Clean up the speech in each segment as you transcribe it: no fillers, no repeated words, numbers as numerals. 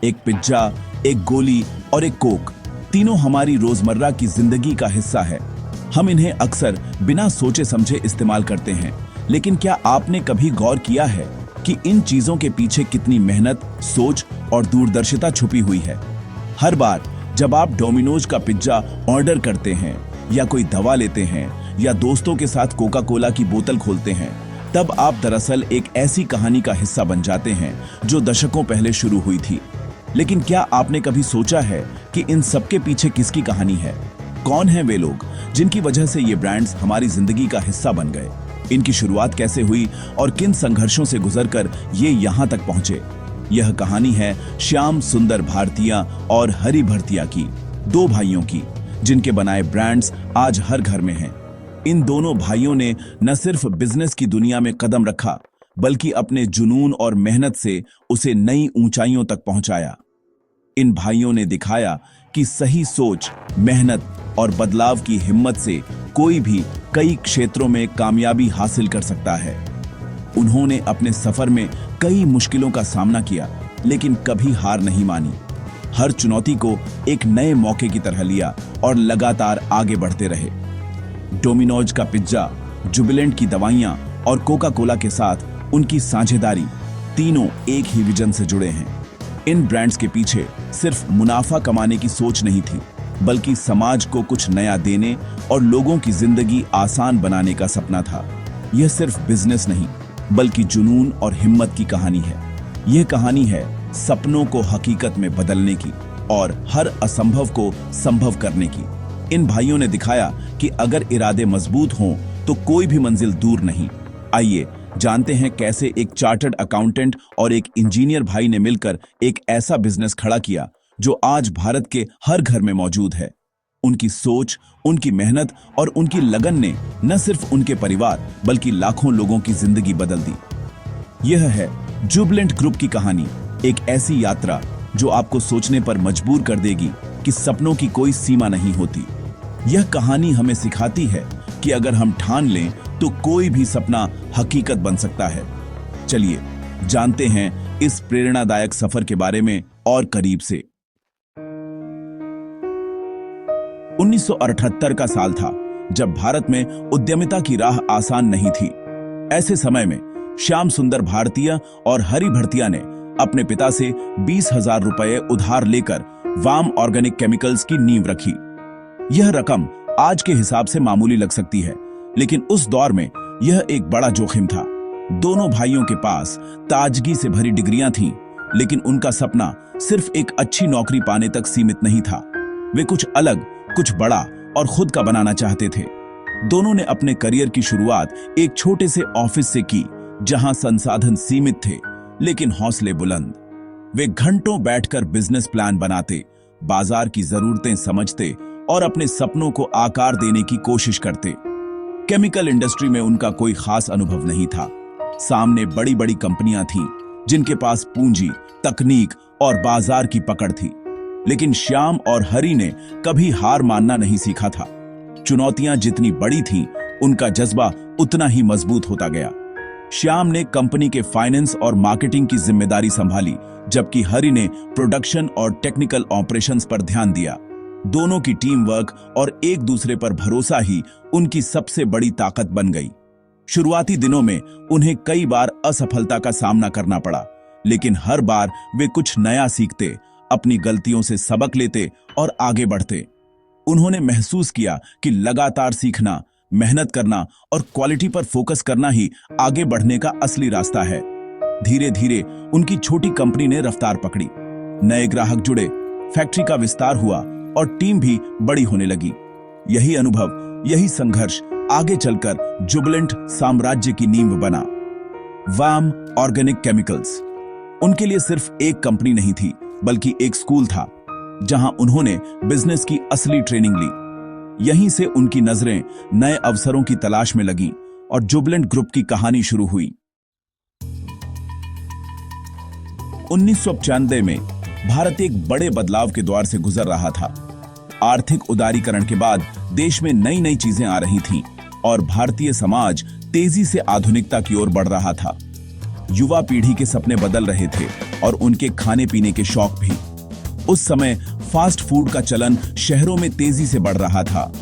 एक पिज्जा, एक गोली और एक कोक, तीनों हमारी रोजमर्रा की जिंदगी का हिस्सा है। हम इन्हें अक्सर बिना सोचे समझे इस्तेमाल करते हैं, लेकिन क्या आपने कभी गौर किया है कि इन चीजों के पीछे कितनी मेहनत, सोच और दूरदर्शिता छुपी हुई है? हर बार जब आप डोमिनोज का पिज्जा ऑर्डर करते हैं या कोई दवा लेते हैं या दोस्तों के साथ कोका कोला की बोतल खोलते हैं, तब आप दरअसल एक ऐसी कहानी का हिस्सा बन जाते हैं जो दशकों पहले शुरू हुई थी। लेकिन क्या आपने कभी सोचा है कि इन सबके पीछे किसकी कहानी है? कौन है वे लोग जिनकी वजह से ये ब्रांड्स हमारी जिंदगी का हिस्सा बन गए? इनकी शुरुआत कैसे हुई और किन संघर्षों से गुजरकर ये यहाँ तक पहुंचे? यह कहानी है श्याम सुंदर भारतीया और हरि भरतिया की, दो भाइयों की, जिनके बनाए ब्रांड्स आज हर घर में हैं। इन दोनों भाइयों ने न सिर्फ बिजनेस की दुनिया में कदम रखा, बल्कि अपने जुनून और मेहनत से उसे नई ऊंचाइयों तक पहुंचाया। इन भाइयों ने दिखाया कि सही सोच, मेहनत और बदलाव की हिम्मत से कोई भी कई क्षेत्रों में कामयाबी हासिल कर सकता है। उन्होंने अपने सफर में कई मुश्किलों का सामना किया, लेकिन कभी हार नहीं मानी। हर चुनौती को एक नए मौके की तरह लिया और लगातार आगे बढ़ते रहे। डोमिनोज का पिज्जा, जुबिलेंट की दवाइयां और कोका कोला के साथ उनकी साझेदारी, तीनों एक ही विजन से जुड़े हैं। इन ब्रांड्स के पीछे सिर्फ मुनाफा कमाने की सोच नहीं थी, बल्कि समाज को कुछ नया देने और लोगों की जिंदगी आसान बनाने का सपना था। यह सिर्फ बिजनेस नहीं, बल्कि जुनून और हिम्मत की कहानी है। यह कहानी है सपनों को हकीकत में बदलने की और हर असंभव को संभव करने की। इन भाइयों ने दिखाया कि अगर इरादे मजबूत हों तो कोई भी मंजिल दूर नहीं। आइए जानते हैं कैसे एक चार्टर्ड अकाउंटेंट और एक इंजीनियर भाई ने मिलकर एक ऐसा बिजनेस खड़ा किया जो आज भारत के हर घर में मौजूद है। उनकी सोच, उनकी मेहनत और उनकी लगन ने न सिर्फ उनके परिवार बल्कि लाखों लोगों की जिंदगी बदल दी। यह है जुबिलेंट ग्रुप की कहानी, एक ऐसी यात्रा जो आपको सोचने पर मजबूर कर देगी कि सपनों की कोई सीमा नहीं होती। यह कहानी हमें सिखाती है कि अगर हम ठान लें तो कोई भी सपना हकीकत बन सकता है। चलिए जानते हैं इस प्रेरणादायक सफर के बारे में और करीब से। 1978 का साल था, जब भारत में उद्यमिता की राह आसान नहीं थी। ऐसे समय में श्याम सुंदर भारतीया और हरि भरतिया ने अपने पिता से 20,000 रुपए उधार लेकर वाम ऑर्गेनिक केमिकल्स की नींव रखी। यह रकम आज के हिसाब से मामूली लग सकती है, लेकिन उस दौर में यह एक बड़ा जोखिम था। दोनों भाइयों के पास ताजगी से भरी डिग्रियां थीं, लेकिन उनका सपना सिर्फ एक अच्छी नौकरी पाने तक सीमित नहीं था। वे कुछ अलग, कुछ बड़ा और खुद का बनाना चाहते थे। दोनों ने अपने करियर की शुरुआत एक छोटे से ऑफिस से की, जहां संसाधन सीमित थे लेकिन हौसले बुलंद। वे घंटों बैठकर बिजनेस प्लान बनाते, बाजार की जरूरतें समझते और अपने सपनों को आकार देने की कोशिश करते। केमिकल इंडस्ट्री में उनका कोई खास अनुभव नहीं था। सामने बड़ी बड़ी कंपनियां थीं, जिनके पास पूंजी, तकनीक और बाजार की पकड़ थी। लेकिन श्याम और हरि ने कभी हार मानना नहीं सीखा था। चुनौतियां जितनी बड़ी थीं, उनका जज्बा उतना ही मजबूत होता गया। श्याम ने कंपनी के फाइनेंस और मार्केटिंग की जिम्मेदारी संभाली, जबकि हरि ने प्रोडक्शन और टेक्निकल ऑपरेशंस पर ध्यान दिया। दोनों की टीम वर्क और एक दूसरे पर भरोसा ही उनकी सबसे बड़ी ताकत बन गई। शुरुआती दिनों में उन्हें कई बार असफलता का सामना करना पड़ा, लेकिन हर बार वे कुछ नया सीखते, अपनी गलतियों से सबक लेते और आगे बढ़ते। उन्होंने महसूस किया कि लगातार सीखना, मेहनत करना और क्वालिटी पर फोकस करना ही आगे बढ़ने का असली रास्ता है। धीरे धीरे उनकी छोटी कंपनी ने रफ्तार पकड़ी, नए ग्राहक जुड़े, फैक्ट्री का विस्तार हुआ और टीम भी बड़ी होने लगी। यही अनुभव, यही संघर्ष आगे चलकर जुबिलेंट साम्राज्य की नींव बना। वाम ऑर्गेनिक केमिकल्स उनके लिए सिर्फ एक कंपनी नहीं थी, बल्कि एक स्कूल था, जहां उन्होंने बिजनेस की असली ट्रेनिंग ली। यहीं से उनकी नजरें नए अवसरों की तलाश में लगीं और जुबिलेंट ग्रुप की कहानी शुरू हुई। 1995 में भारत एक बड़े बदलाव के दौर से गुजर रहा था। आर्थिक उदारीकरण के बाद देश में नई नई चीजें आ रही थीं और भारतीय समाज तेजी से आधुनिकता की ओर बढ़ रहा था। युवा पीढ़ी के सपने बदल रहे थे और उनके खाने पीने के शौक भी। उस समय फास्ट फूड का चलन शहरों में तेजी से बढ़ रहा था।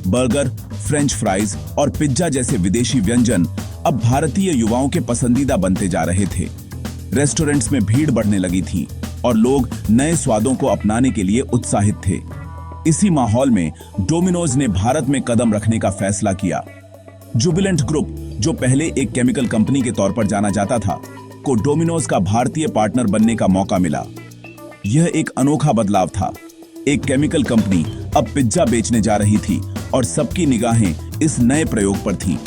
बर्गर, फ्रेंच फ्राइज और पिज्जा जैसे विदेशी व्यंजन अब भारतीय युवाओं के पसंदीदा बनते जा रहे थे। रेस्टोरेंट्स में भीड़ बढ़ने लगी थी और लोग नए स्वादों को अपनाने के लिए उत्साहित थे। इसी माहौल में डोमिनोज ने भारत में कदम रखने का फैसला किया। जुबिलेंट ग्रुप, जो पहले एक केमिकल कंपनी के तौर पर जाना जाता था, को डोमिनोज का भारतीय पार्टनर बनने का मौका मिला। यह एक अनोखा बदलाव था। एक केमिकल कंपनी अब पिज्जा बेचने जा रही थी और सबकी निगाहें इस नए प्रयोग पर थीं।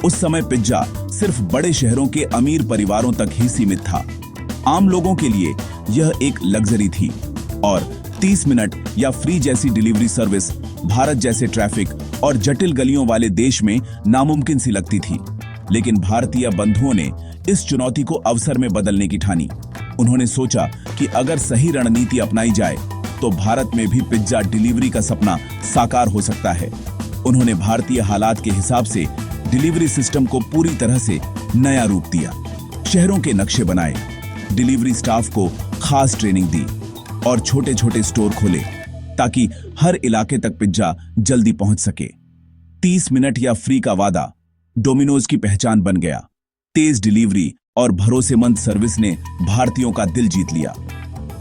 उस समय पिज्जा सिर्फ बड़े शहरों के अमीर परिवारों तक ही सीमित था। आम लोगों के लिए यह एक लग्जरी थी और 30 मिनट या फ्री जैसी डिलीवरी सर्विस भारत जैसे ट्रैफिक और जटिल गलियों वाले देश में नामुमकिन सी लगती थी। लेकिन भारतीय बंधुओं ने इस चुनौती को अवसर में बदलने की ठानी। उन्होंने सोचा कि अगर सही रणनीति अपनाई जाए तो भारत में भी पिज्जा डिलीवरी का सपना साकार हो सकता है। उन्होंने भारतीय हालात के हिसाब से डिलीवरी सिस्टम को पूरी तरह से नया रूप दिया। शहरों के नक्शे बनाए, डिलीवरी स्टाफ को खास ट्रेनिंग दी और छोटे छोटे स्टोर खोले ताकि हर इलाके तक पिज्जा जल्दी पहुंच सके। 30 मिनट या फ्री का वादा डोमिनोज की पहचान बन गया। तेज डिलीवरी और भरोसेमंद सर्विस ने भारतीयों का दिल जीत लिया।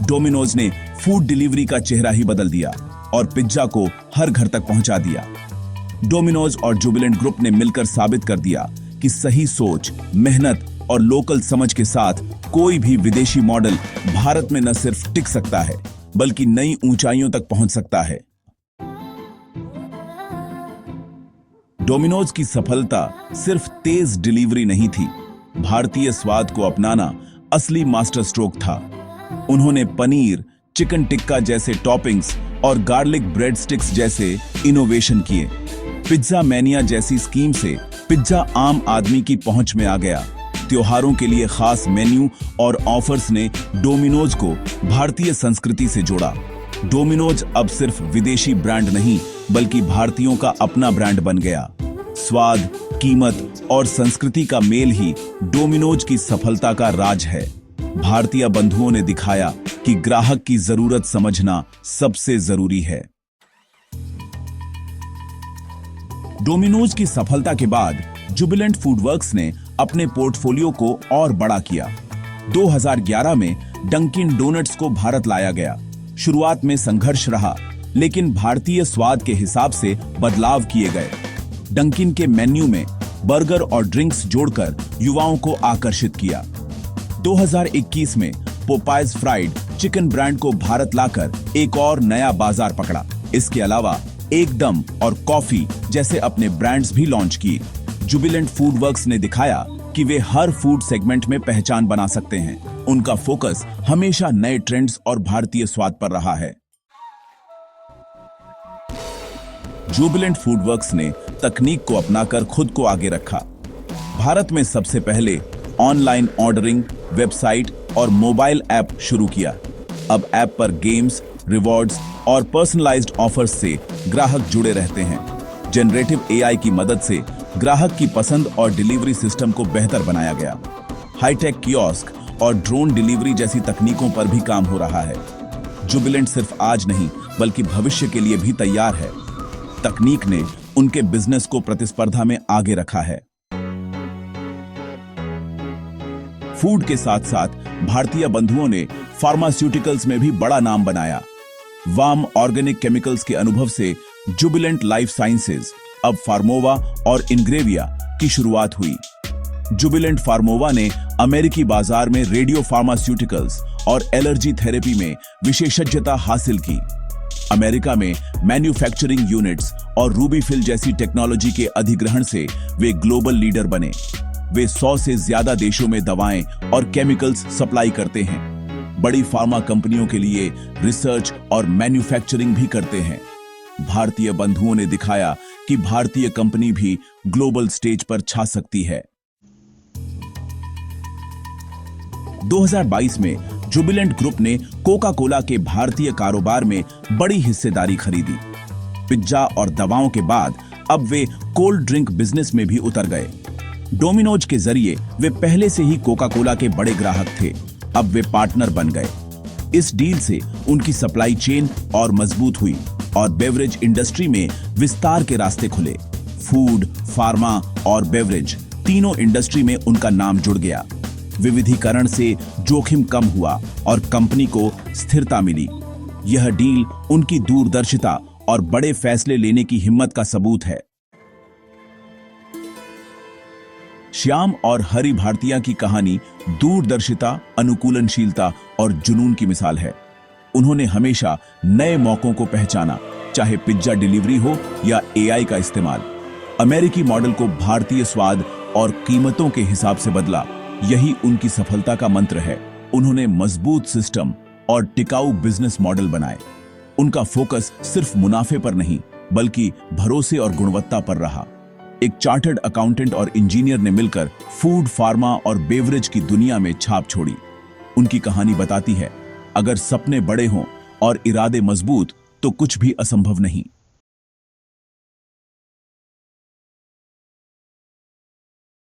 डोमिनोज ने फूड डिलीवरी का चेहरा ही बदल दिया और पिज्जा को हर घर तक पहुंचा दिया। डोमिनोज और जुबिलेंट ग्रुप ने मिलकर साबित कर दिया कि सही सोच, मेहनत और लोकल समझ के साथ कोई भी विदेशी मॉडल भारत में न सिर्फ टिक सकता है बल्कि नई ऊंचाइयों तक पहुंच सकता है। डोमिनोज की सफलता सिर्फ तेज डिलीवरी नहीं थी, भारतीय स्वाद को अपनाना असली मास्टर स्ट्रोक था। उन्होंने पनीर, चिकन टिक्का जैसे टॉपिंग्स और गार्लिक ब्रेड स्टिक्स जैसे इनोवेशन किए। पिज्जा मैनिया जैसी स्कीम से पिज्जा आम आदमी की पहुंच में आ गया। त्योहारों के लिए खास मेन्यू और ऑफर्स ने डोमिनोज को भारतीय संस्कृति से जोड़ा। डोमिनोज अब सिर्फ विदेशी ब्रांड नहीं बल्कि भारतीयों का अपना ब्रांड बन गया। स्वाद, कीमत और संस्कृति का मेल ही डोमिनोज की सफलता का राज है। भारतीय बंधुओं ने दिखाया कि ग्राहक की जरूरत समझना सबसे जरूरी है। डोमिनोज की सफलता के बाद जुबिलेंट फूडवर्क्स ने अपने पोर्टफोलियो को और बड़ा किया। 2011 में डंकिन डोनट्स को भारत लाया गया। शुरुआत में संघर्ष रहा, लेकिन भारतीय स्वाद के हिसाब से बदलाव किए गए। डंकिन के मेन्यू में बर्गर और ड्रिंक्स जोड़कर युवाओं को आकर्षित किया। 2021 में पोपाइज फ्राइड चिकन ब्रांड को भारत लाकर एक और नया बाजार पकड़ा। इसके अलावा एकदम और कॉफी जैसे अपने ब्रांड्स भी लॉन्च किए। जुबिलेंट फूडवर्क्स ने दिखाया कि वे हर फूड सेगमेंट में पहचान बना सकते हैं। उनका फोकस हमेशा नए ट्रेंड्स और भारतीय स्वाद पर रहा है। जुबिलेंट फूडवर्क्स ने तकनीक को अपनाकर खुद को आगे रखा। भारत में सबसे पहले ऑनलाइन ऑर्डरिंग, वेबसाइट और मोबाइल ऐप शुरू किया। अब ऐप पर गेम्स, रिवॉर्ड्स और पर्सनलाइज्ड ऑफर्स से ग्राहक जुड़े रहते हैं। जनरेटिव एआई की मदद से ग्राहक की पसंद और डिलीवरी सिस्टम को बेहतर बनाया गया। हाईटेक कियोस्क और ड्रोन डिलीवरी जैसी तकनीकों पर भी काम हो रहा है। जुबिलेंट सिर्फ आज नहीं बल्कि भविष्य के लिए भी तैयार है। तकनीक ने उनके बिजनेस को प्रतिस्पर्धा में आगे रखा है। फूड के साथ साथ भारतीय बंधुओं ने फार्मास्यूटिकल्स में भी बड़ा नाम बनाया। वाम ऑर्गेनिक केमिकल्स के अनुभव से जुबिलेंट लाइफ साइंसेज, अब फार्मोवा और इनग्रेविया की शुरुआत हुई। जुबिलेंट फार्मोवा ने अमेरिकी बाजार में रेडियो फार्मास्यूटिकल्स और एलर्जी थेरेपी में विशेषज्ञता हासिल की। अमेरिका में मैन्युफैक्चरिंग यूनिट्स और रूबीफिल जैसी टेक्नोलॉजी के अधिग्रहण से वे ग्लोबल लीडर बने। वे 100 से ज्यादा देशों में दवाएं और केमिकल्स सप्लाई करते हैं। बड़ी फार्मा कंपनियों के लिए रिसर्च और मैन्युफैक्चरिंग भी करते हैं। भारतीय बंधुओं ने दिखाया कि भारतीय कंपनी भी ग्लोबल स्टेज पर छा सकती है। 2022 में जुबिलेंट ग्रुप ने कोका कोला के भारतीय कारोबार में बड़ी हिस्सेदारी खरीदी। पिज्जा और दवाओं के बाद अब वे कोल्ड ड्रिंक बिजनेस में भी उतर गए। डोमिनोज के जरिए वे पहले से ही कोका कोला के बड़े ग्राहक थे, अब वे पार्टनर बन गए। इस डील से उनकी सप्लाई चेन और मजबूत हुई और बेवरेज इंडस्ट्री में विस्तार के रास्ते खुले। फूड, फार्मा और बेवरेज तीनों इंडस्ट्री में उनका नाम जुड़ गया। विविधीकरण से जोखिम कम हुआ और कंपनी को स्थिरता मिली। यह डील उनकी दूरदर्शिता और बड़े फैसले लेने की हिम्मत का सबूत है। श्याम और हरि भारतीया की कहानी दूरदर्शिता, अनुकूलनशीलता और जुनून की मिसाल है। उन्होंने हमेशा नए मौकों को पहचाना, चाहे पिज्जा डिलीवरी हो या एआई का इस्तेमाल। अमेरिकी मॉडल को भारतीय स्वाद और कीमतों के हिसाब से बदला, यही उनकी सफलता का मंत्र है। उन्होंने मजबूत सिस्टम और टिकाऊ बिजनेस मॉडल बनाए। उनका फोकस सिर्फ मुनाफे पर नहीं, बल्कि भरोसे और गुणवत्ता पर रहा। एक चार्टर्ड अकाउंटेंट और इंजीनियर ने मिलकर फूड, फार्मा और बेवरेज की दुनिया में छाप छोड़ी। उनकी कहानी बताती है, अगर सपने बड़े हों और इरादे मजबूत, तो कुछ भी असंभव नहीं।